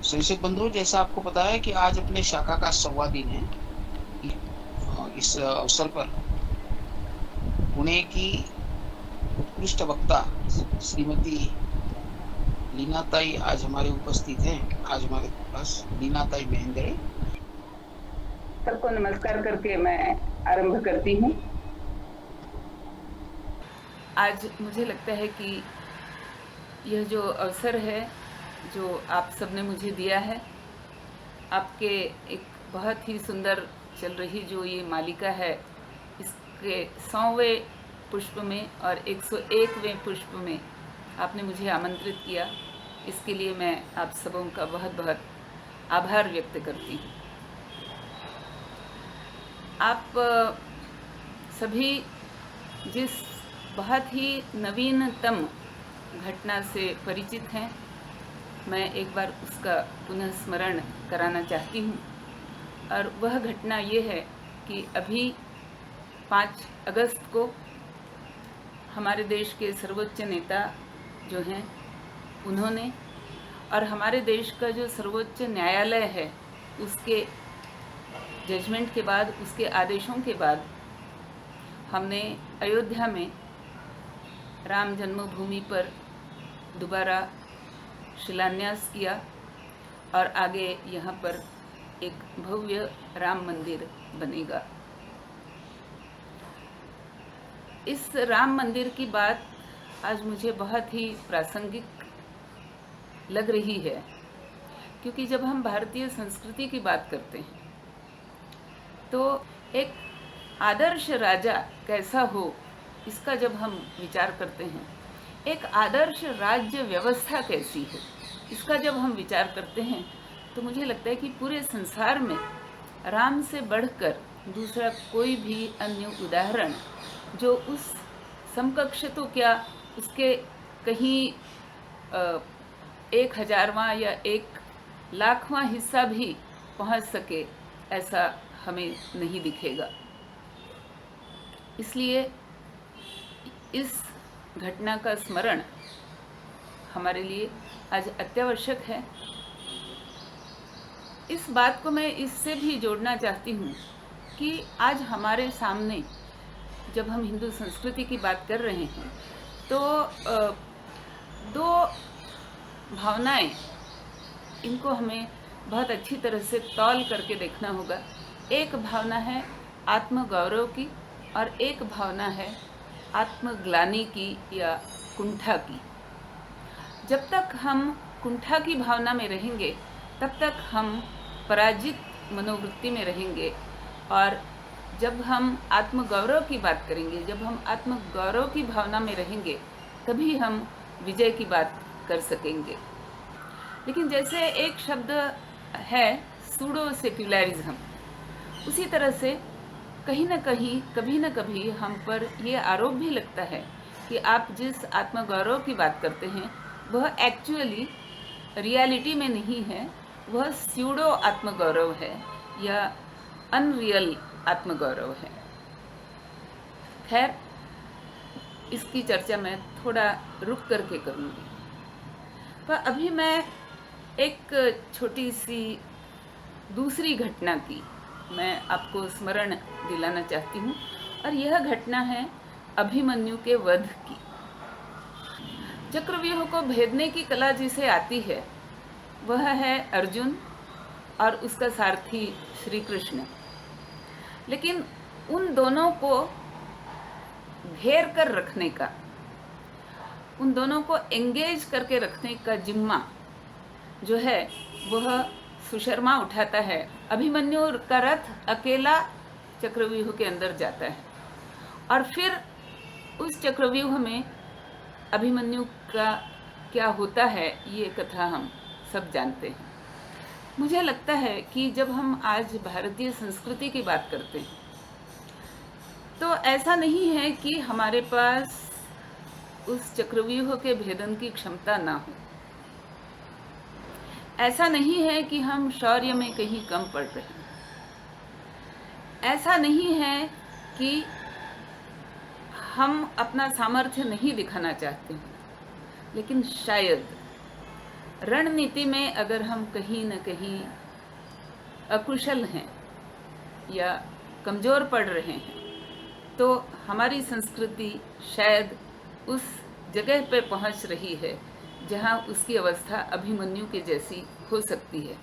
संक्षिप्त बंधु, जैसा आपको पता है कि आज अपने शाखा का 100वां दिन है। इस अवसर पर पुणे की उत्कृष्ट वक्ता श्रीमती लीनाताई आज हमारे उपस्थित हैं। आज हमारे पास लीनाताई महेंद्रे। सबको नमस्कार करके मैं आरंभ करती हूँ। आज मुझे लगता है कि यह जो अवसर है जो आप सबने मुझे दिया है, आपके एक बहुत ही सुंदर चल रही जो ये मालिका है, इसके 100वें पुष्प में और 101वें पुष्प में आपने मुझे आमंत्रित किया। इसके लिए मैं आप सबों का बहुत बहुत आभार व्यक्त करती हूँ। आप सभी जिस बहुत ही नवीनतम घटना से परिचित हैं, मैं एक बार उसका पुनः स्मरण कराना चाहती हूँ। और वह घटना ये है कि अभी 5 अगस्त को हमारे देश के सर्वोच्च नेता जो हैं उन्होंने, और हमारे देश का जो सर्वोच्च न्यायालय है उसके जजमेंट के बाद, उसके आदेशों के बाद हमने अयोध्या में राम जन्मभूमि पर दोबारा शिलान्यास किया और आगे यहाँ पर एक भव्य राम मंदिर बनेगा। इस राम मंदिर की बात आज मुझे बहुत ही प्रासंगिक लग रही है, क्योंकि जब हम भारतीय संस्कृति की बात करते हैं तो एक आदर्श राजा कैसा हो, इसका जब हम विचार करते हैं, एक आदर्श राज्य व्यवस्था कैसी है, इसका जब हम विचार करते हैं, तो मुझे लगता है कि पूरे संसार में राम से बढ़कर दूसरा कोई भी अन्य उदाहरण जो उस समकक्ष तो क्या, उसके कहीं 1000वां या 1,00,000वां हिस्सा भी पहुंच सके, ऐसा हमें नहीं दिखेगा। इसलिए इस घटना का स्मरण हमारे लिए आज अत्यावश्यक है। इस बात को मैं इससे भी जोड़ना चाहती हूँ कि आज हमारे सामने जब हम हिंदू संस्कृति की बात कर रहे हैं तो दो भावनाएं, इनको हमें बहुत अच्छी तरह से तौल करके देखना होगा। एक भावना है आत्मगौरव की और एक भावना है आत्मग्लानि की या कुंठा की। जब तक हम कुंठा की भावना में रहेंगे तब तक हम पराजित मनोवृत्ति में रहेंगे, और जब हम आत्मगौरव की बात करेंगे, जब हम आत्मगौरव की भावना में रहेंगे, तभी हम विजय की बात कर सकेंगे। लेकिन जैसे एक शब्द है सूडो सेक्युलरिज्म, उसी तरह से कहीं ना कहीं, कभी ना कभी हम पर ये आरोप भी लगता है कि आप जिस आत्मगौरव की बात करते हैं वह एक्चुअली रियलिटी में नहीं है, वह स्यूडो आत्मगौरव है या अनरियल आत्मगौरव है। खैर, इसकी चर्चा मैं थोड़ा रुक करके करूँगी, पर अभी मैं एक छोटी सी दूसरी घटना की मैं आपको स्मरण दिलाना चाहती हूँ, और यह घटना है अभिमन्यु के वध की। चक्रव्यूह को भेदने की कला जिसे आती है वह है अर्जुन और उसका सारथी श्री कृष्ण। लेकिन उन दोनों को घेर कर रखने का, उन दोनों को एंगेज करके रखने का जिम्मा जो है वह सुशर्मा उठाता है। अभिमन्यु का रथ अकेला चक्रव्यूह के अंदर जाता है और फिर उस चक्रव्यूह में अभिमन्यु का क्या होता है ये कथा हम सब जानते हैं। मुझे लगता है कि जब हम आज भारतीय संस्कृति की बात करते हैं तो ऐसा नहीं है कि हमारे पास उस चक्रव्यूह के भेदन की क्षमता ना हो। ऐसा नहीं है कि हम शौर्य में कहीं कम पड़ रहे हैं। ऐसा नहीं है कि हम अपना सामर्थ्य नहीं दिखाना चाहते हैं। लेकिन शायद रणनीति में अगर हम कहीं न कहीं अकुशल हैं या कमज़ोर पड़ रहे हैं तो हमारी संस्कृति शायद उस जगह पे पहुंच रही है जहां उसकी अवस्था अभिमन्यु के जैसी हो सकती है।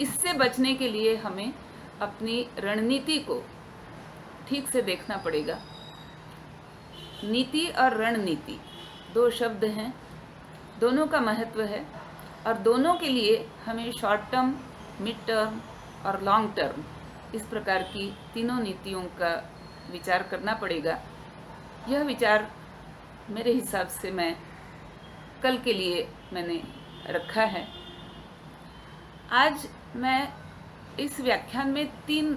इससे बचने के लिए हमें अपनी रणनीति को ठीक से देखना पड़ेगा। नीति और रणनीति दो शब्द हैं, दोनों का महत्व है और दोनों के लिए हमें शॉर्ट टर्म, मिड टर्म और लॉन्ग टर्म इस प्रकार की तीनों नीतियों का विचार करना पड़ेगा। यह विचार मेरे हिसाब से मैं कल के लिए मैंने रखा है। आज मैं इस व्याख्यान में 3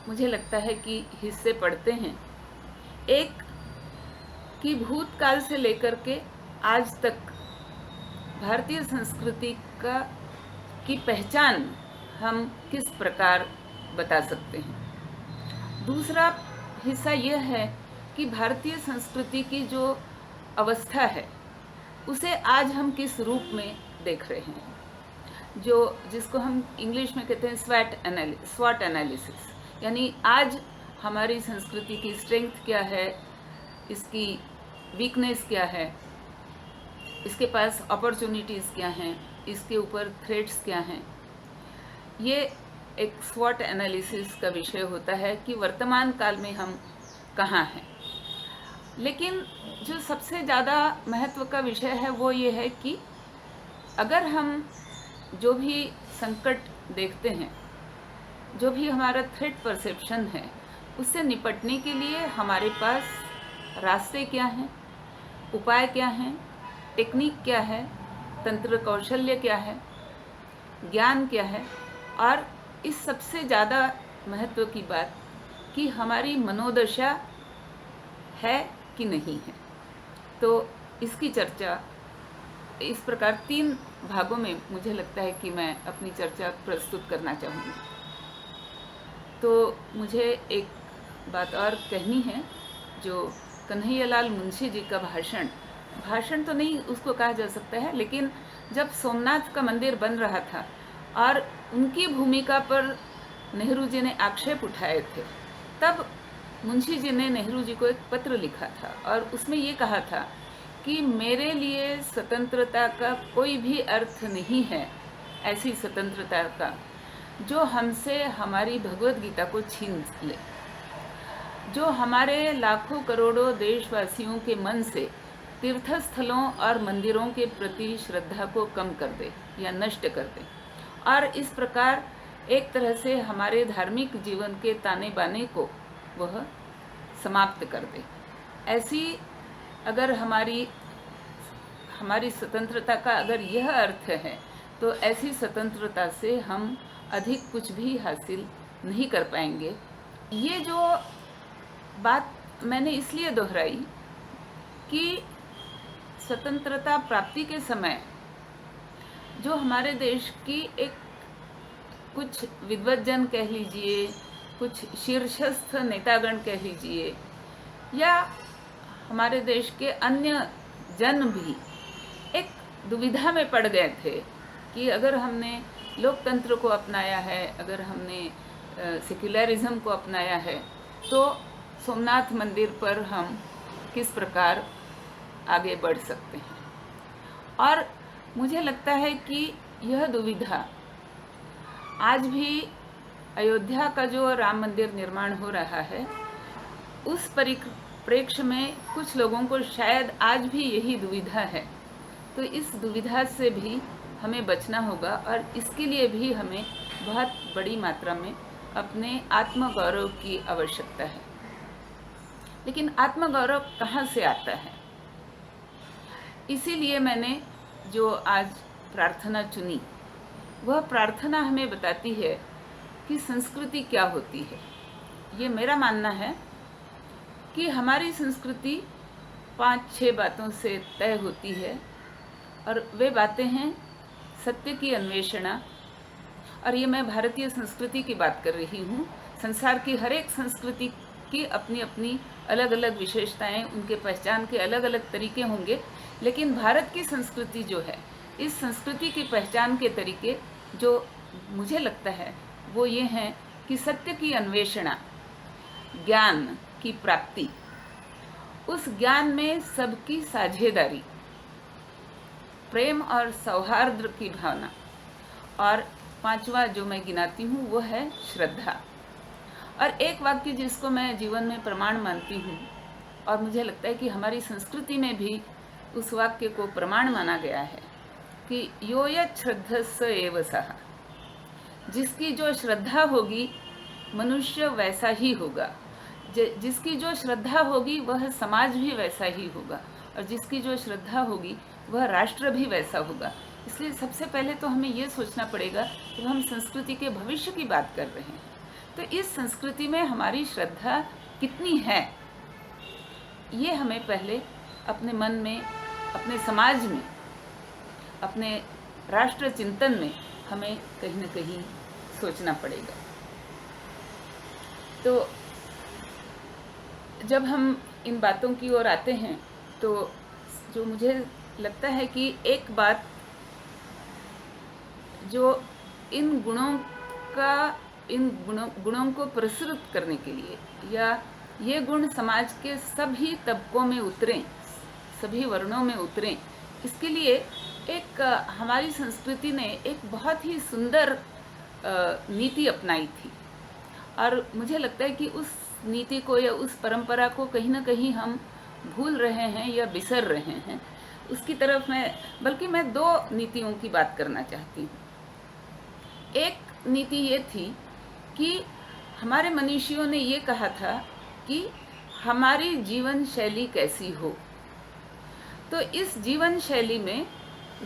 मुझे लगता है कि हिस्से पढ़ते हैं। एक कि भूतकाल से लेकर के आज तक भारतीय संस्कृति की पहचान हम किस प्रकार बता सकते हैं। दूसरा हिस्सा यह है कि भारतीय संस्कृति की जो अवस्था है उसे आज हम किस रूप में देख रहे हैं, जिसको हम इंग्लिश में कहते हैं स्वॉट एनालिसिस, यानी आज हमारी संस्कृति की स्ट्रेंथ क्या है, इसकी वीकनेस क्या है, इसके पास अपॉर्चुनिटीज़ क्या हैं, इसके ऊपर थ्रेट्स क्या हैं। ये एक स्वॉट एनालिसिस का विषय होता है कि वर्तमान काल में हम कहाँ हैं। लेकिन जो सबसे ज़्यादा महत्व का विषय है वो ये है कि अगर हम जो भी संकट देखते हैं, जो भी हमारा थ्रेट परसेप्शन है, उससे निपटने के लिए हमारे पास रास्ते क्या हैं, उपाय क्या हैं, टेक्निक क्या है, तंत्र कौशल्य क्या है, ज्ञान क्या है, और इस सबसे ज़्यादा महत्व की बात कि हमारी मनोदशा है कि नहीं है। तो इसकी चर्चा इस प्रकार 3 भागों में मुझे लगता है कि मैं अपनी चर्चा प्रस्तुत करना चाहूँगी। तो मुझे एक बात और कहनी है, जो कन्हैयालाल मुंशी जी का भाषण तो नहीं उसको कहा जा सकता है, लेकिन जब सोमनाथ का मंदिर बन रहा था और उनकी भूमिका पर नेहरू जी ने आक्षेप उठाए थे, तब मुंशी जी ने नेहरू जी को एक पत्र लिखा था और उसमें ये कहा था कि मेरे लिए स्वतंत्रता का कोई भी अर्थ नहीं है, ऐसी स्वतंत्रता का जो हमसे हमारी भगवत गीता को छीन ले, जो हमारे लाखों करोड़ों देशवासियों के मन से तीर्थस्थलों और मंदिरों के प्रति श्रद्धा को कम कर दे या नष्ट कर दे, और इस प्रकार एक तरह से हमारे धार्मिक जीवन के ताने बाने को वह समाप्त कर दे। ऐसी अगर हमारी स्वतंत्रता का अगर यह अर्थ है, तो ऐसी स्वतंत्रता से हम अधिक कुछ भी हासिल नहीं कर पाएंगे। ये जो बात मैंने इसलिए दोहराई कि स्वतंत्रता प्राप्ति के समय जो हमारे देश की एक कुछ विद्वज्जन कह लीजिए, कुछ शीर्षस्थ नेतागण कह लीजिए, या हमारे देश के अन्य जन भी एक दुविधा में पड़ गए थे कि अगर हमने लोकतंत्र को अपनाया है, अगर हमने सेक्युलरिज्म को अपनाया है, तो सोमनाथ मंदिर पर हम किस प्रकार आगे बढ़ सकते हैं। और मुझे लगता है कि यह दुविधा आज भी अयोध्या का जो राम मंदिर निर्माण हो रहा है, उस परिप्रेक्ष्य में कुछ लोगों को शायद आज भी यही दुविधा है। तो इस दुविधा से भी हमें बचना होगा और इसके लिए भी हमें बहुत बड़ी मात्रा में अपने आत्मगौरव की आवश्यकता है। लेकिन आत्मगौरव कहाँ से आता है? इसीलिए मैंने जो आज प्रार्थना चुनी, वह प्रार्थना हमें बताती है कि संस्कृति क्या होती है। ये मेरा मानना है कि हमारी संस्कृति 5-6 बातों से तय होती है, और वे बातें हैं सत्य की अन्वेषणा। और ये मैं भारतीय संस्कृति की बात कर रही हूँ। संसार की हर एक संस्कृति की अपनी अपनी अलग अलग विशेषताएं, उनके पहचान के अलग अलग तरीके होंगे, लेकिन भारत की संस्कृति जो है, इस संस्कृति की पहचान के तरीके जो मुझे लगता है वो ये हैं कि सत्य की अन्वेषणा, ज्ञान की प्राप्ति, उस ज्ञान में सबकी साझेदारी, प्रेम और सौहार्द की भावना, और पांचवा जो मैं गिनाती हूँ वो है श्रद्धा। और एक वाक्य जिसको मैं जीवन में प्रमाण मानती हूँ और मुझे लगता है कि हमारी संस्कृति में भी उस वाक्य को प्रमाण माना गया है कि यो यत् श्रद्धस्स एव सः, जिसकी जो श्रद्धा होगी मनुष्य वैसा ही होगा, जिसकी जो श्रद्धा होगी वह समाज भी वैसा ही होगा, और जिसकी जो श्रद्धा होगी वह राष्ट्र भी वैसा होगा। इसलिए सबसे पहले तो हमें ये सोचना पड़ेगा कि हम संस्कृति के भविष्य की बात कर रहे हैं तो इस संस्कृति में हमारी श्रद्धा कितनी है, ये हमें पहले अपने मन में, अपने समाज में, अपने राष्ट्र चिंतन में हमें कहीं न कहीं सोचना पड़ेगा। तो जब हम इन बातों की ओर आते हैं तो जो मुझे लगता है कि एक बात जो इन गुणों को प्रसुरित करने के लिए, या ये गुण समाज के सभी तबकों में उतरें, सभी वर्णों में उतरें, इसके लिए एक हमारी संस्कृति ने एक बहुत ही सुंदर नीति अपनाई थी। और मुझे लगता है कि उस नीति को या उस परंपरा को कहीं ना कहीं हम भूल रहे हैं या बिसर रहे हैं। उसकी तरफ मैं दो नीतियों की बात करना चाहती हूँ। एक नीति ये थी कि हमारे मनीषियों ने ये कहा था कि हमारी जीवन शैली कैसी हो। तो इस जीवन शैली में,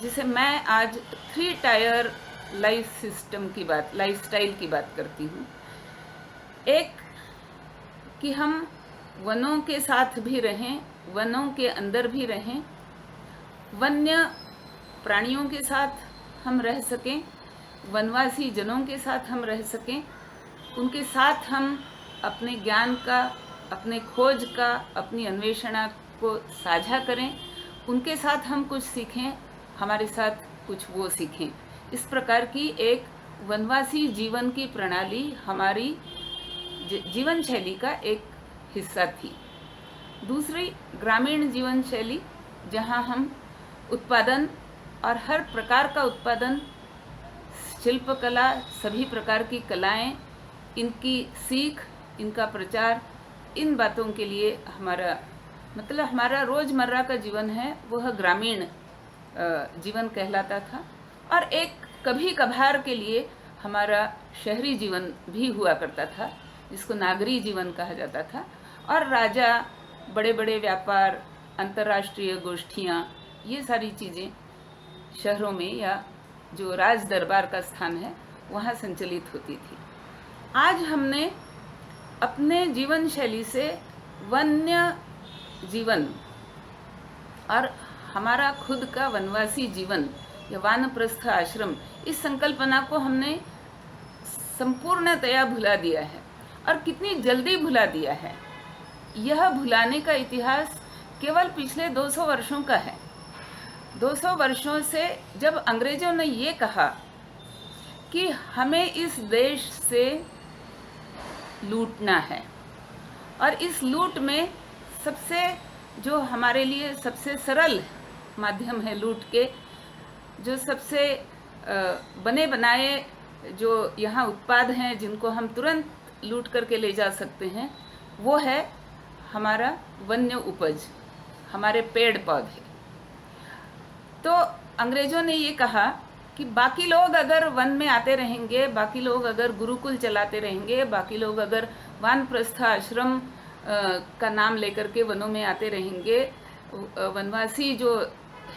जिसे मैं आज 3 टायर लाइफस्टाइल की बात करती हूँ। एक कि हम वनों के साथ भी रहें, वनों के अंदर भी रहें, वन्य प्राणियों के साथ हम रह सकें, वनवासी जनों के साथ हम रह सकें, उनके साथ हम अपने ज्ञान का, अपने खोज का, अपनी अन्वेषणा को साझा करें, उनके साथ हम कुछ सीखें, हमारे साथ कुछ वो सीखें। इस प्रकार की एक वनवासी जीवन की प्रणाली हमारी जीवन शैली का एक हिस्सा थी। दूसरी ग्रामीण जीवन शैली, जहाँ हम उत्पादन और हर प्रकार का उत्पादन, शिल्पकला, सभी प्रकार की कलाएं, इनकी सीख, इनका प्रचार, इन बातों के लिए हमारा रोज़मर्रा का जीवन है वह ग्रामीण जीवन कहलाता था। और एक कभी कभार के लिए हमारा शहरी जीवन भी हुआ करता था, जिसको नागरी जीवन कहा जाता था। और राजा, बड़े बड़े व्यापार, अंतर्राष्ट्रीय गोष्ठियाँ, ये सारी चीज़ें शहरों में या जो राज दरबार का स्थान है वहाँ संचालित होती थी। आज हमने अपने जीवन शैली से वन्य जीवन और हमारा खुद का वनवासी जीवन या वानप्रस्थ आश्रम, इस संकल्पना को हमने संपूर्णतया भुला दिया है। और कितनी जल्दी भुला दिया है, यह भुलाने का इतिहास केवल पिछले 200 वर्षों का है। 200 वर्षों से जब अंग्रेजों ने ये कहा कि हमें इस देश से लूटना है, और इस लूट में सबसे जो हमारे लिए सबसे सरल माध्यम है लूट के, जो सबसे बने बनाए जो यहाँ उत्पाद हैं जिनको हम तुरंत लूट करके ले जा सकते हैं, वो है हमारा वन्य उपज, हमारे पेड़ पौधे। तो अंग्रेजों ने ये कहा कि बाकी लोग अगर वन में आते रहेंगे, बाकी लोग अगर गुरुकुल चलाते रहेंगे, बाकी लोग अगर वानप्रस्थ आश्रम का नाम लेकर के वनों में आते रहेंगे, वनवासी जो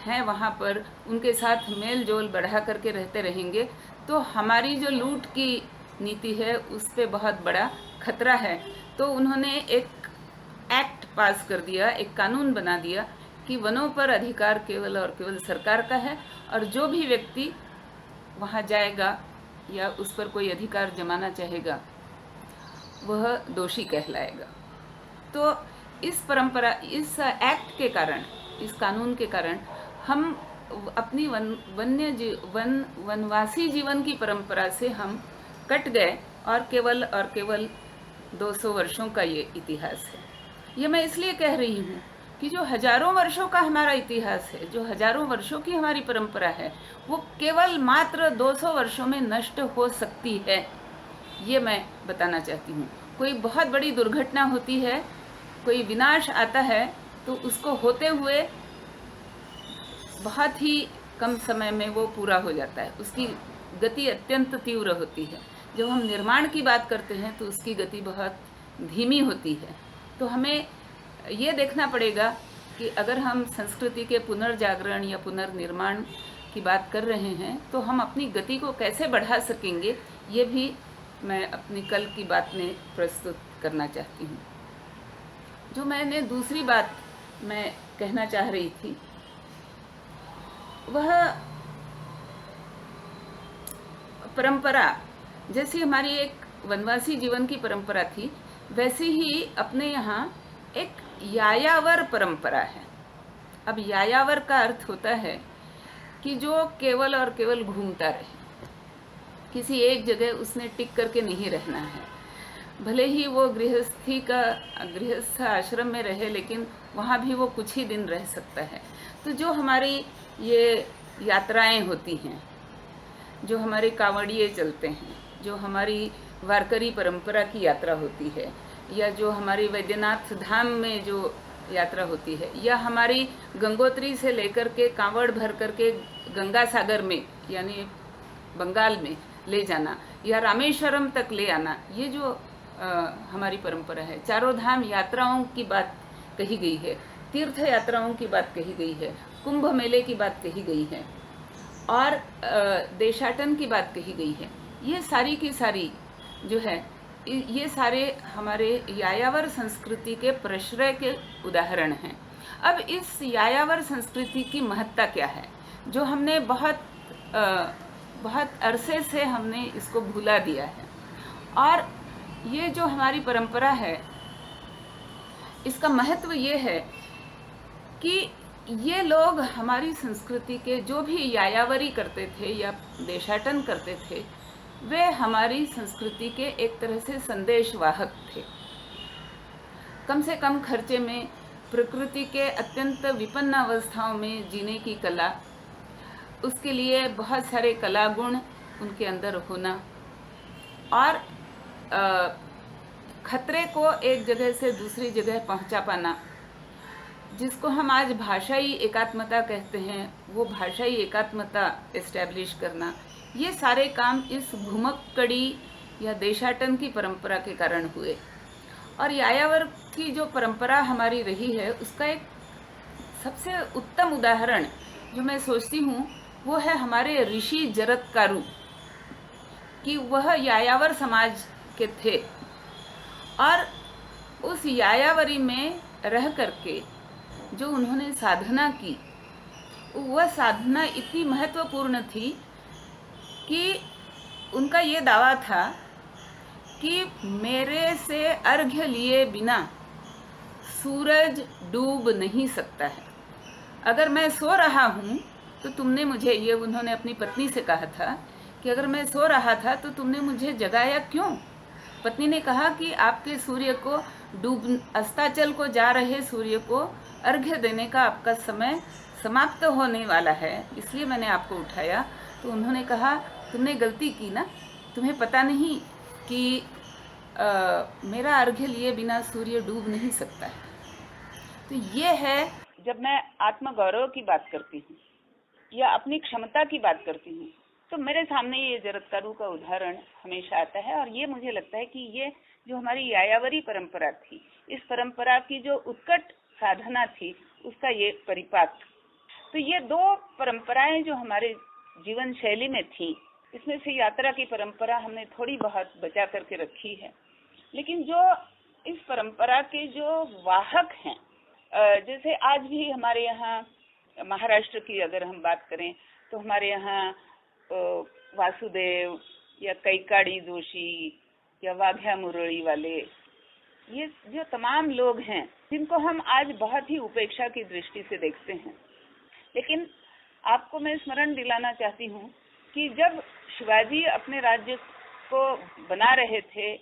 हैं वहाँ पर उनके साथ मेल जोल बढ़ा करके रहते रहेंगे, तो हमारी जो लूट की नीति है उस पे बहुत बड़ा खतरा है। तो उन्होंने एक एक्ट पास कर दिया, एक कानून बना दिया कि वनों पर अधिकार केवल और केवल सरकार का है, और जो भी व्यक्ति वहाँ जाएगा या उस पर कोई अधिकार जमाना चाहेगा वह दोषी कहलाएगा। तो इस परंपरा, इस एक्ट के कारण, इस कानून के कारण हम अपनी वनवासी जीवन की परंपरा से हम कट गए और केवल 200 वर्षों का ये इतिहास है। ये मैं इसलिए कह रही हूँ कि जो हजारों वर्षों का हमारा इतिहास है, जो हजारों वर्षों की हमारी परंपरा है, वो केवल मात्र 200 वर्षों में नष्ट हो सकती है। ये मैं बताना चाहती हूँ। कोई बहुत बड़ी दुर्घटना होती है, कोई विनाश आता है, तो उसको होते हुए बहुत ही कम समय में वो पूरा हो जाता है। उसकी गति अत्यंत तीव्र होती है। जब हम निर्माण की बात करते हैं तो उसकी गति बहुत धीमी होती है। तो हमें ये देखना पड़ेगा कि अगर हम संस्कृति के पुनर्जागरण या पुनर्निर्माण की बात कर रहे हैं तो हम अपनी गति को कैसे बढ़ा सकेंगे, ये भी मैं अपनी कल की बात में प्रस्तुत करना चाहती हूँ। जो मैंने दूसरी बात मैं कहना चाह रही थी वह परंपरा, जैसी हमारी एक वनवासी जीवन की परंपरा थी, वैसी ही अपने यहाँ एक यायावर परंपरा है। अब यायावर का अर्थ होता है कि जो केवल और केवल घूमता रहे, किसी एक जगह उसने टिक करके नहीं रहना है। भले ही वो गृहस्थ आश्रम में रहे, लेकिन वहाँ भी वो कुछ ही दिन रह सकता है। तो जो हमारी ये यात्राएं होती हैं, जो हमारे कांवड़िए चलते हैं, जो हमारी वारकरी परंपरा की यात्रा होती है, या जो हमारी वैद्यनाथ धाम में जो यात्रा होती है, या हमारी गंगोत्री से लेकर के कांवड़ भर करके गंगा सागर में यानी बंगाल में ले जाना, या रामेश्वरम तक ले आना, ये जो हमारी परंपरा है। चारों धाम यात्राओं की बात कही गई है, तीर्थ यात्राओं की बात कही गई है, कुंभ मेले की बात कही गई है, और देशाटन की बात कही गई है। ये सारी की सारी जो है, ये सारे हमारे यायावर संस्कृति के प्रश्रय के उदाहरण हैं। अब इस यायावर संस्कृति की महत्ता क्या है, जो हमने बहुत अरसे से हमने इसको भूला दिया है। और ये जो हमारी परंपरा है, इसका महत्व ये है कि ये लोग हमारी संस्कृति के जो भी यायावरी करते थे या देशाटन करते थे, वे हमारी संस्कृति के एक तरह से संदेशवाहक थे। कम से कम खर्चे में प्रकृति के अत्यंत विपन्न अवस्थाओं में जीने की कला, उसके लिए बहुत सारे कला गुण उनके अंदर होना, और खतरे को एक जगह से दूसरी जगह पहुंचा पाना, जिसको हम आज भाषाई एकात्मता कहते हैं, वो भाषाई एकात्मता एस्टैब्लिश करना, ये सारे काम इस घुमक्कड़ी या देशाटन की परंपरा के कारण हुए। और यायावर की जो परंपरा हमारी रही है, उसका एक सबसे उत्तम उदाहरण जो मैं सोचती हूँ वो है हमारे ऋषि जरत्कारु, कि वह यायावर समाज के थे, और उस यायावरी में रह करके जो उन्होंने साधना की, वह साधना इतनी महत्वपूर्ण थी कि उनका ये दावा था कि मेरे से अर्घ्य लिए बिना सूरज डूब नहीं सकता है। अगर मैं सो रहा हूँ तो तुमने मुझे, ये उन्होंने अपनी पत्नी से कहा था कि अगर मैं सो रहा था तो तुमने मुझे जगाया क्यों? पत्नी ने कहा कि आपके सूर्य को अस्ताचल को जा रहे सूर्य को अर्घ्य देने का आपका समय समाप्त होने वाला है, इसलिए मैंने आपको उठाया। तो उन्होंने कहा तुमने गलती की ना, तुम्हें पता नहीं कि मेरा अर्घ्य लिए बिना सूर्य डूब नहीं सकता है। तो ये है, जब मैं आत्मगौरव की बात करती हूँ या अपनी क्षमता की बात करती हूँ, तो मेरे सामने ये जरत्कारु का उदाहरण हमेशा आता है। और ये मुझे लगता है कि ये जो हमारी यायावरी परंपरा थी, इस परंपरा की जो उत्कट साधना थी, उसका ये परिपाक। तो ये दो परंपराएं जो हमारे जीवन शैली में थी, इसमें से यात्रा की परंपरा हमने थोड़ी बहुत बचा करके रखी है, लेकिन जो इस परंपरा के जो वाहक हैं, जैसे आज भी हमारे यहाँ महाराष्ट्र की अगर हम बात करें तो हमारे यहाँ वासुदेव या कैकाड़ी जोशी या वाघ्या मुरली वाले, ये जो तमाम लोग हैं जिनको हम आज बहुत ही उपेक्षा की दृष्टि से देखते हैं, लेकिन आपको मैं स्मरण दिलाना चाहती हूँ कि जब शिवाजी अपने राज्य को बना रहे थे,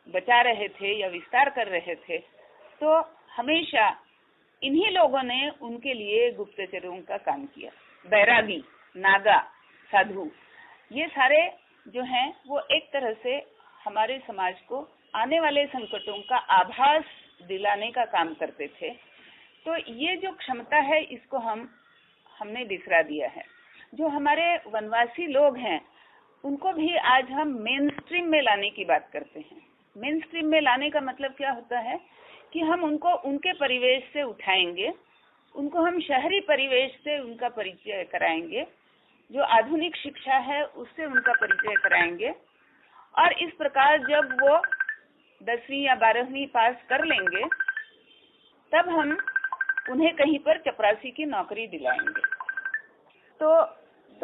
बचा रहे थे या विस्तार कर रहे थे, तो हमेशा इन्हीं लोगों ने उनके लिए गुप्तचरों का काम किया। बैरागी, नागा, साधु, ये सारे जो हैं वो एक तरह से हमारे समाज को आने वाले संकटों का आभास दिलाने का काम करते थे। तो ये जो क्षमता है इसको हमने बिसरा दिया है। जो हमारे वनवासी लोग हैं उनको भी आज हम मेन स्ट्रीम में लाने की बात करते हैं। मेन स्ट्रीम में लाने का मतलब क्या होता है कि हम उनको उनके परिवेश से उठाएंगे, उनको हम शहरी परिवेश से उनका परिचय कराएंगे, जो आधुनिक शिक्षा है उससे उनका परिचय कराएंगे, और इस प्रकार जब वो 10वीं या 12वीं पास कर लेंगे तब हम उन्हें कहीं पर चपरासी की नौकरी दिलाएंगे। तो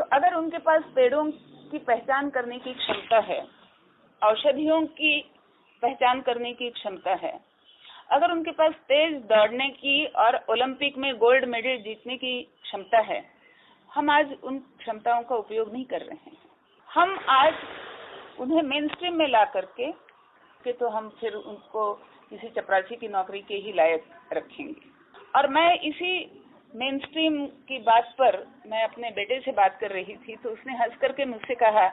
अगर उनके पास पेड़ों की पहचान करने की क्षमता है, औषधियों की पहचान करने की क्षमता है, अगर उनके पास तेज दौड़ने की और ओलंपिक में गोल्ड मेडल जीतने की क्षमता है, हम आज उन क्षमताओं का उपयोग नहीं कर रहे हैं। हम आज उन्हें मेन स्ट्रीम में ला करके तो हम फिर उनको किसी चपरासी की नौकरी के ही लायक रखेंगे। और मैं इसी मेन स्ट्रीम की बात पर मैं अपने बेटे से बात कर रही थी, तो उसने हंस करके मुझसे कहा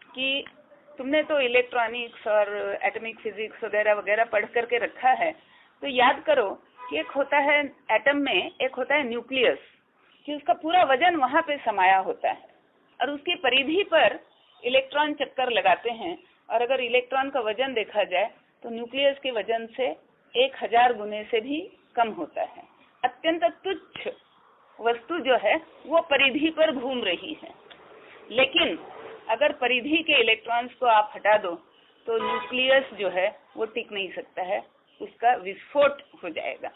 कि तुमने तो इलेक्ट्रॉनिक्स और एटॉमिक फिजिक्स वगैरह वगैरह पढ़ करके रखा है, तो याद करो कि एक होता है एटम में, एक होता है न्यूक्लियस, कि उसका पूरा वजन वहां पे समाया होता है और उसकी परिधि पर इलेक्ट्रॉन चक्कर लगाते हैं। और अगर इलेक्ट्रॉन का वजन देखा जाए तो न्यूक्लियस के वजन से 1000 गुने से भी कम होता है। अत्यंत तुच्छ वस्तु जो है वो परिधि पर घूम रही है, लेकिन अगर परिधि के इलेक्ट्रॉन्स को आप हटा दो तो न्यूक्लियस जो है वो टिक नहीं सकता है, उसका विस्फोट हो जाएगा।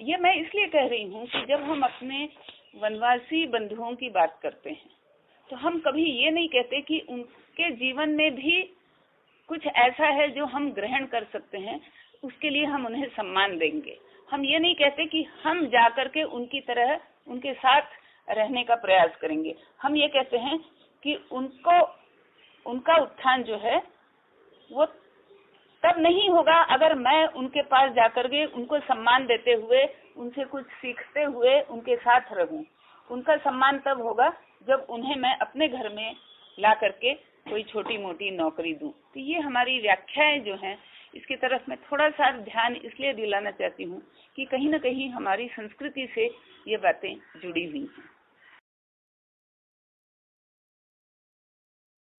ये मैं इसलिए कह रही हूँ कि जब हम अपने वनवासी बंधुओं की बात करते हैं तो हम कभी ये नहीं कहते कि उनके जीवन में भी कुछ ऐसा है जो हम ग्रहण कर सकते हैं, उसके लिए हम उन्हें सम्मान देंगे। हम ये नहीं कहते कि हम जाकर के उनकी तरह उनके साथ रहने का प्रयास करेंगे। हम ये कहते हैं कि उनका उत्थान जो है वो तब नहीं होगा अगर मैं उनके पास जाकर के उनको सम्मान देते हुए, उनसे कुछ सीखते हुए उनके साथ रहूं। उनका सम्मान तब होगा जब उन्हें मैं अपने घर में ला करके कोई छोटी मोटी नौकरी दूं। तो ये हमारी व्याख्याएं जो हैं, इसकी तरफ मैं थोड़ा सा ध्यान इसलिए दिलाना चाहती हूँ कि कहीं ना कहीं हमारी संस्कृति से ये बातें जुड़ी हुई हैं।